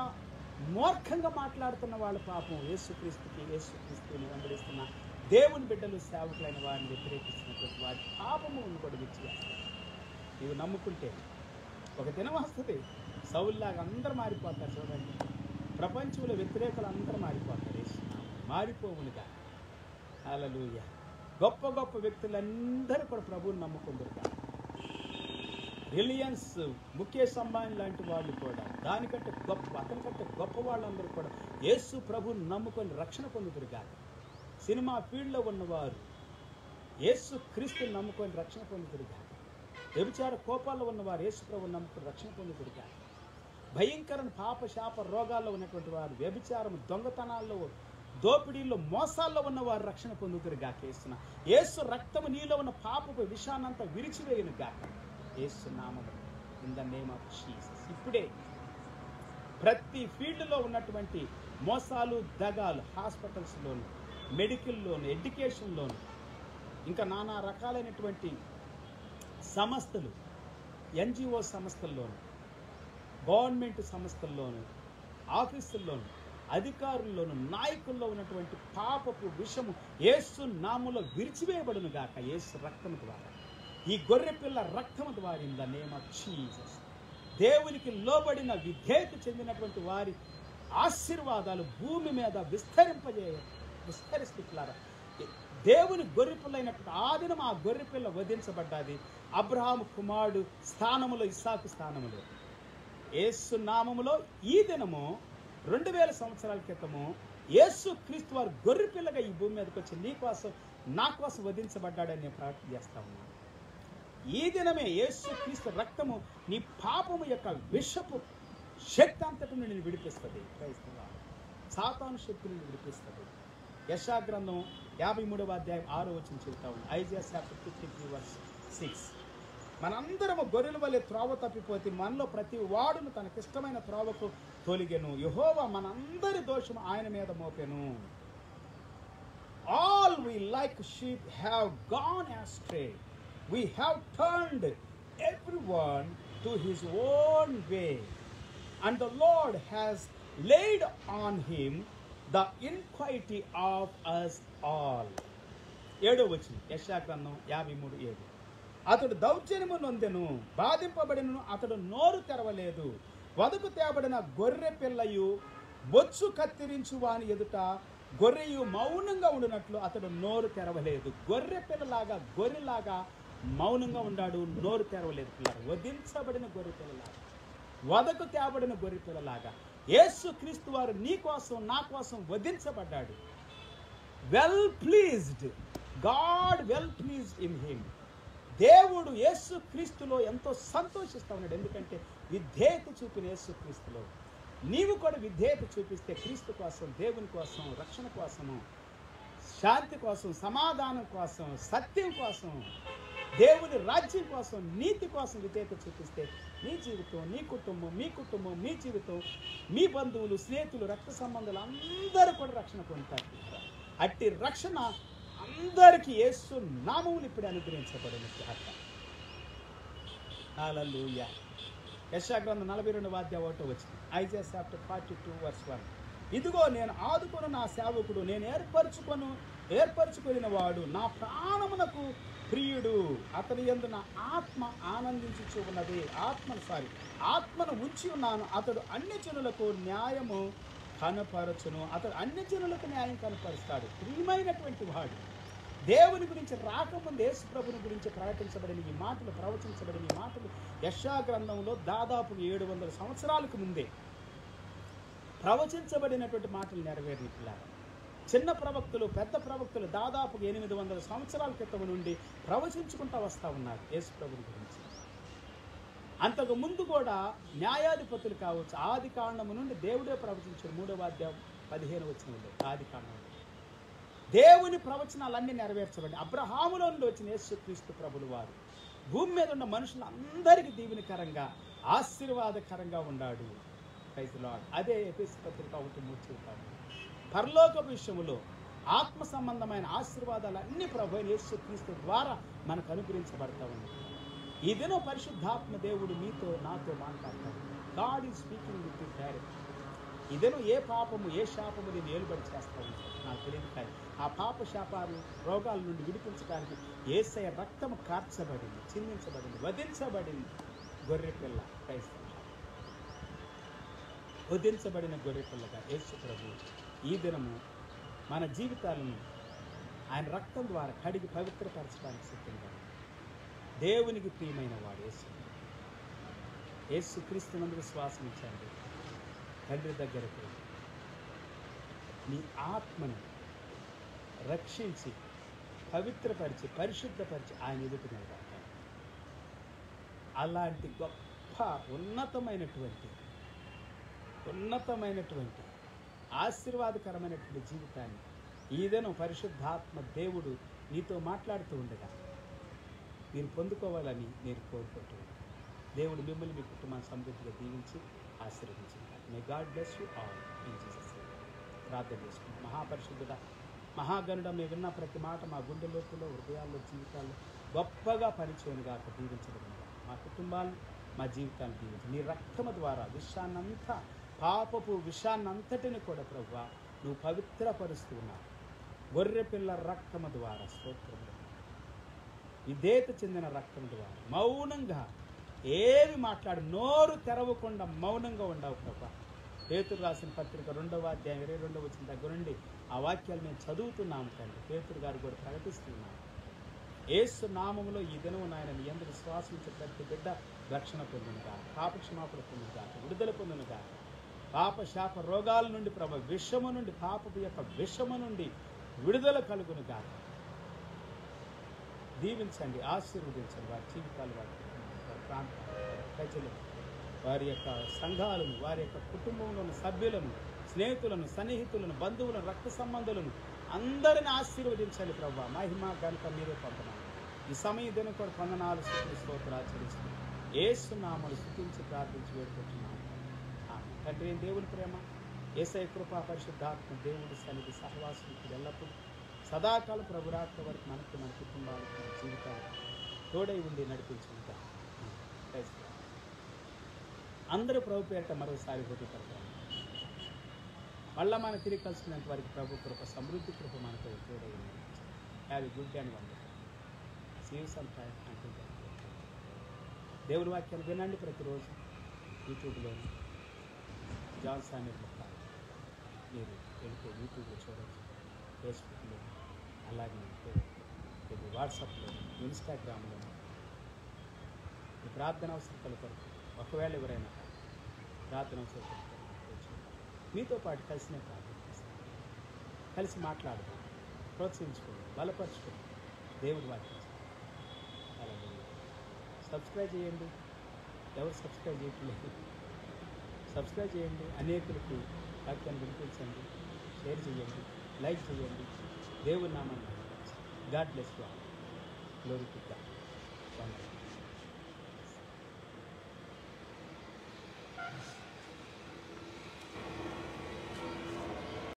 Speaker 1: మూర్ఖంగా మాట్లాడుతున్న వాళ్ళ పాపం, యేసుక్రీస్తుని వెంబడిస్తున్న దేవుని బిడ్డలు, సేవకులైన వారిని వ్యతిరేకిస్తున్నటువంటి వారి పాపము కూడా విడిచివేస్తారు. ఇవి నమ్ముకుంటే ఒక దినం వస్తుంది, సౌల్లాగా అందరూ మారిపోతారు. చూడండి, ప్రపంచంలో వ్యతిరేకులు అందరూ మారిపోతారు. మారిపోవునుగా. హల్లెలూయా. గొప్ప గొప్ప వ్యక్తులందరూ కూడా ప్రభువుని నమ్ముకుందరుగా. రిలయన్స్, ముఖేష్ అంబానీ లాంటి వాళ్ళు కూడా, దానికంటే గొప్ప, అతనికంటే గొప్ప వాళ్ళందరూ కూడా యేసు ప్రభువుని నమ్ముకొని రక్షణ పొందుతురుగా. సినిమా ఫీల్డ్లో ఉన్నవారు యేసు క్రీస్తుని నమ్ముకొని రక్షణ పొందుతురుగా. వ్యభిచార కోపాల్లో ఉన్నవారు యేసు ప్రభువుని నమ్ముకొని రక్షణ పొందుతురుగా. భయంకరమైన పాప శాప రోగాల్లో ఉన్నటువంటి వారు, వ్యభిచారం, దొంగతనాల్లో, దోపిడీల్లో, మోసాల్లో ఉన్నవారు రక్షణ పొందుతురుగా. కేస్తున్న యేసు రక్తము నీలో ఉన్న పాపపు విషాన్నంతా విరిచివేయును గాక. యేసు నామములో, in the name of Jesus. ఇప్పుడే ప్రతి ఫీల్డ్లో ఉన్నటువంటి మోసాలు, దగాలు, హాస్పిటల్స్లోను, మెడికల్లోను, ఎడ్యుకేషన్లోను, ఇంకా నానా రకాలైనటువంటి సంస్థలు, ఎన్జిఓ సంస్థల్లోను, గవర్నమెంట్ సంస్థల్లోను, ఆఫీసుల్లోను, అధికారుల్లోను, నాయకుల్లో ఉన్నటువంటి పాపపు విషము యేసు నామములో విరిచివేయబడును గాక. యేసు రక్తము ద్వారా, ఈ గొర్రె పిల్ల రక్తము ద్వారా, in the name of Jesus. దేవునికి లోబడిన, విధేయత చెందినటువంటి వారి ఆశీర్వాదాలు భూమి మీద విస్తరిస్తున్నారా. దేవుని గొర్రెపిల్లైనటువంటి ఆ దినం ఆ గొర్రెపిల్ల వధించబడ్డది. అబ్రహాము కుమారుడు స్థానములో, ఇస్సాకు స్థానములో, యేసు నామములో ఈ దినము 2000 సంవత్సరాల క్రితము యేసు క్రీస్తు వారు గొర్రెపిల్లగా ఈ భూమి మీదకి వచ్చి నీ కోసం, నా కోసం వధించబడ్డాడని నేను ప్రార్థన చేస్తా ఉన్నాను. ఈ దినమే యేసు క్రీస్తు రక్తము నీ పాపము యొక్క విషపు శక్తి అంతటి నుండి విడిపిస్తుంది. సాతాను శక్తి నుండి విడిపిస్తుంది. యెషయా గ్రంథం 53వ అధ్యాయం 6వ వచనం చెబుతా ఉంది. Isaiah chapter 53:6. మనందరము గొర్రెల వలె త్రోవ తప్పిపోతే మనలో ప్రతి వాడును తనకిష్టమైన త్రోవకు తొలిగెను. యెహోవా మనందరి దోషము ఆయన మీద మోపెను. All we like sheep have gone astray. We have turned everyone to his own way. And the Lord has laid on him the iniquity of us all. 7వ వచనం యెషయా గ్రంథం 53:7. అతడు దౌర్జన్యము నొందెను, బాధింపబడినను, అతడు నోరు తెరవలేదు. వదకు తేబడిన గొర్రె పిల్లయు బొచ్చు కత్తిరించు వాని ఎదుట గొర్రెయు మౌనంగా ఉండినట్లు అతడు నోరు తెరవలేదు. గొర్రె పిల్లలాగా, గొర్రెలాగా మౌనంగా ఉన్నాడు, నోరు తెరవలేదు. పిల్లలు వధించబడిన గొర్రె పిల్లలాగా, వదకు తేబడిన గొర్రె పిల్లలాగా యేసు క్రీస్తు వారు నీ కోసం, నా కోసం వధించబడ్డాడు. Well pleased God, well pleased in him. దేవుడు యేసు క్రీస్తులో ఎంతో సంతోషిస్తా ఉన్నాడు. ఎందుకంటే విధేయత చూపిన యేసు క్రీస్తులో నీవు కూడా విధేయత చూపిస్తే క్రీస్తు కోసం, దేవుని కోసం, రక్షణ కోసము, శాంతి కోసం, సమాధానం కోసం, సత్యం కోసం, దేవుని రాజ్యం కోసం, నీతి కోసం విధేయత చూపిస్తే నీ జీవితం, నీ కుటుంబం, మీ జీవితం, మీ బంధువులు, స్నేహితులు, రక్త సంబంధాలు అందరూ కూడా రక్షణ పొందుతారు. అట్టి రక్షణ అందరికీ యేసు నామములు ఇప్పుడు అనుగ్రహించబడిన గాక. హల్లెలూయా. యెషయా గ్రంథం 42:1 వచ్చింది. Isaiah chapter 42:1. ఇదిగో నేను ఆదుకొను నా సేవకుడు, నేను ఏర్పరచుకొనిన వాడు, నా ప్రాణమునకు ప్రియుడు, అతని యందు నా ఆత్మ ఆనందించుచు ఉన్నది. ఆత్మను ఉంచి ఉన్నాను. అతడు అన్ని జనులకు న్యాయము కనపరచును. అతడు అన్ని జనులకు న్యాయం కనపరుస్తాడు. ప్రియమైనటువంటి వాడు. దేవుని గురించి రాకముందు యేసు ప్రభుని గురించి ప్రకటించబడిన ఈ మాటలు, ప్రవచించబడిన ఈ మాటలు యెషయా గ్రంథంలో దాదాపు 700 సంవత్సరాలకు ముందే ప్రవచించబడినటువంటి మాటలు నెరవేరిన పిల్లారు. చిన్న ప్రవక్తలు, పెద్ద ప్రవక్తలు దాదాపు 800 సంవత్సరాల క్రితం నుండి ప్రవచించుకుంటూ వస్తూ ఉన్నారు యేసు ప్రభుని గురించి. అంతకు ముందు కూడా న్యాయాధిపతులు కావచ్చు, ఆది కాండము నుండి దేవుడే ప్రవచించాడు. 3వ అధ్యాయం 15 వచనంలో ఆది కాండం దేవుని ప్రవచనాలన్నీ నెరవేర్చబడి అబ్రహాములో నుండి వచ్చిన యేసుక్రీస్తు ప్రభులు వారు భూమి మీద ఉన్న మనుషులందరికీ దీవెనకరంగా, ఆశీర్వాదకరంగా ఉన్నాడు. Praise lord. అదే ఎఫెసీ పత్రిక 1:3 పరలోక విషయములో ఆత్మ సంబంధమైన ఆశీర్వాదాలన్నీ ప్రభు యేసుక్రీస్తు ద్వారా మనకు అనుగ్రహించబడతా ఉన్నాయి. ఈ దినం పరిశుద్ధాత్మ దేవుడు మీతో నాతో మాట్లాడతాడు. God is speaking with you direct. ఈ దినం ఏ పాపము, ఏ శాపము నేను ఏలుబడి చేస్తా ఉంటాను నాకు తెలియదు, కానీ ఆ పాప శాపాలు, రోగాల నుండి విడిపించడానికి యేసయ్య రక్తము కార్చబడింది, చిందించబడింది, వధించబడింది. గొర్రెపిల్ల క్రైస్తవ వధించబడిన గొర్రెపిల్లగా యేసు ప్రభు ఈ దినము మన జీవితాలను ఆయన రక్తం ద్వారా కడిగి పవిత్రపరచడానికి సిద్ధంగా దేవునికి ప్రియమైన వాడు యేసుక్రీస్తునందు విశ్వాసం ఇచ్చండి. తండ్రి దగ్గరకు నీ ఆత్మను రక్షించి, పవిత్రపరిచి, పరిశుద్ధపరిచి ఆయన ఎదుటి నిలబడతాడు. అలాంటి గొప్ప ఉన్నతమైనటువంటి ఆశీర్వాదకరమైనటువంటి జీవితాన్ని ఈ దినం పరిశుద్ధాత్మ దేవుడు నీతో మాట్లాడుతూ ఉండగా మీరు పొందుకోవాలని నేను కోరుకుంటున్నాను. దేవుడు మిమ్మల్ని, మీ కుటుంబాన్ని సమృద్ధిగా దీవించి ఆశీర్వదించింది. May God bless you all in Jesus name. ప్రార్థన చేసుకుంటాం. మహాపరిశుద్ధుడా, మహాగణుడ, మేము విన్న ప్రతి మాట మా గుండె లోతుల్లో, హృదయాల్లో, జీవితాల్లో గొప్పగా పరిచయనుగా దీవించబడినగా మా కుటుంబాలను, మా జీవితాన్ని దీవించి నీ రక్తము ద్వారా విషయాన్నంతా, పాపపు విషయాన్నంతటిని కూడా ప్రభువా నువ్వు పవిత్రపరుస్తూ ఉన్నావు. గొర్రెపిల్ల రక్తము ద్వారా స్తోత్రములు, విధేయత చెందిన రక్తము ద్వారా మౌనంగా ఏమి మాట్లాడు, నోరు తెరవకుండా మౌనంగా ఉండవు ప్రభా. పేతురు రాసిన పత్రిక 2వ అధ్యాయం 22వ వచనం దగ్గర నుండి ఆ వాక్యాలు మేము చదువుతున్నాము తండ్రి. పేతురు గారు కూడా ప్రకటిస్తున్నాము. యేసు నామములో ఈ దినము నాయన నీ యందు విశ్వాసించే ప్రతి బిడ్డ రక్షణ పొందునుగా, పాప క్షమాపణ పొందునుగా, విడుదల పొందునుగా, పాప శాప రోగాల నుండి ప్రభా, విషము నుండి, పాపపు యొక్క విషము నుండి విడుదల కలుగునుగా. దీవించండి, ఆశీర్వదించండి వారి జీవితాలు, వారి ప్రాంతాలు, ప్రజలు, వారి యొక్క సంఘాలను, వారి యొక్క కుటుంబంలోని సభ్యులను, స్నేహితులను, సన్నిహితులను, బంధువులను, రక్త సంబంధులను అందరిని ఆశీర్వదించండి ప్రభా. మహిమ ఘనత మీరే పొందనాలు. ఈ సమయ దినం కూడా వందనాలు, స్తుతులు, స్తోత్రాలు చెల్లిస్తూ యేసు నామములో స్తుతించి ప్రార్థించి వేడుకుంటున్నాము. తండ్రి దేవుని ప్రేమ, యేసయ్య కృప, పరిశుద్ధాత్మ దేవుడి సన్నిధి సహవాసం ఎల్లప్పుడూ సదాకాలం ప్రభురాత్మ వరకు మనకు, మన కుటుంబాలకు, మన జీవితాలకు తోడై ఉండి నడిపించుకుంటాం. అందరూ ప్రభు పేరిట మరోసారి హృదయపడతాం. మళ్ళా మనం తిరిగి కలుసుకునేంత వారికి ప్రభు కృప, సమృద్ధి కృప మనతో తోడై ఉంది. Have a good and wonderful. See you some time until then. దేవుని వాక్యాన్ని వినండి ప్రతిరోజు. యూట్యూబ్లోని జాన్ సామ్యూల్ మీరు వెళ్ళిపోయి యూట్యూబ్లో చూడవచ్చు, ఫేస్బుక్లో, అలాగే వాట్సాప్లో, ఇన్స్టాగ్రామ్లో. ఈ ప్రార్థన అవసరాల కొరకు ఒకవేళ ఎవరైనా ప్రార్థన అవసరం మీతో పాటు కలిసినే ప్రార్థన చేస్తాను. కలిసి మాట్లాడదాం, ప్రోత్సహించుకోండి, బలపరచుకోండి, దేవుడి వాక్యం. అలాగే సబ్స్క్రైబ్ చేయండి. ఎవరు సబ్స్క్రైబ్ చేయట్లేదు, సబ్స్క్రైబ్ చేయండి. అనేకులకు వాక్యాన్ని వినిపించండి, షేర్ చేయండి, లైక్ చేయండి. దేవుని నామాన్ని God bless you all. Glory to God. వందనాలు.